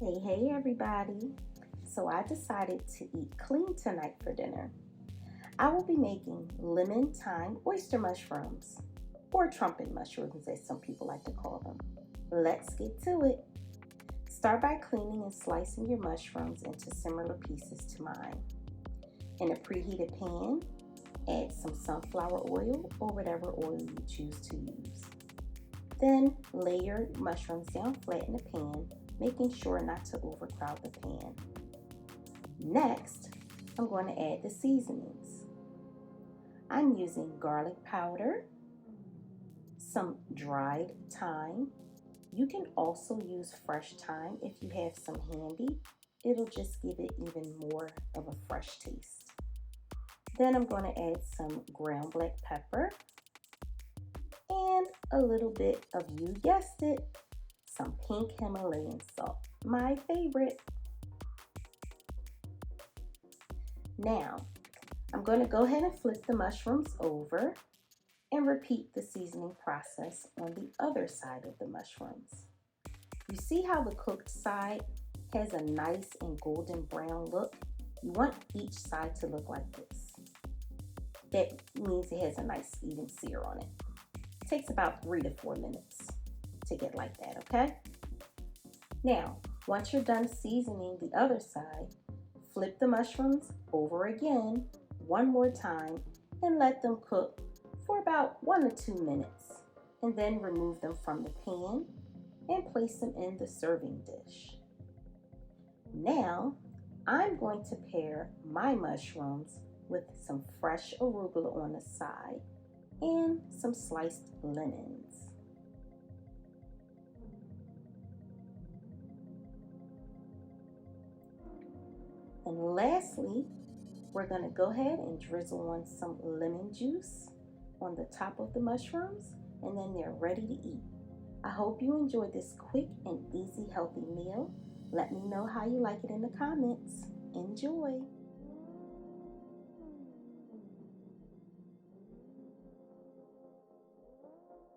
Hey everybody. So I decided to eat clean tonight for dinner. I will be making lemon thyme oyster mushrooms, or trumpet mushrooms as some people like to call them. Let's get to it. Start by cleaning and slicing your mushrooms into similar pieces to mine. In a preheated pan, add some sunflower oil or whatever oil you choose to use. Then lay your mushrooms down flat in the pan, making sure not to overcrowd the pan. Next, I'm going to add the seasonings. I'm using garlic powder, some dried thyme. You can also use fresh thyme if you have some handy. It'll just give it even more of a fresh taste. Then I'm going to add some ground black pepper and a little bit of, you guessed it, some pink Himalayan salt, my favorite. Now, I'm going to go ahead and flip the mushrooms over and repeat the seasoning process on the other side of the mushrooms. You see how the cooked side has a nice and golden brown look? You want each side to look like this. That means it has a nice even sear on it. It takes about 3 to 4 minutes to get like that, okay? Now, once you're done seasoning the other side, flip the mushrooms over again one more time and let them cook for about 1 to 2 minutes, and then remove them from the pan and place them in the serving dish. Now, I'm going to pair my mushrooms with some fresh arugula on the side and some sliced lemons. And lastly, we're going to go ahead and drizzle on some lemon juice on the top of the mushrooms, and then they're ready to eat. I hope you enjoyed this quick and easy healthy meal. Let me know how you like it in the comments. Enjoy!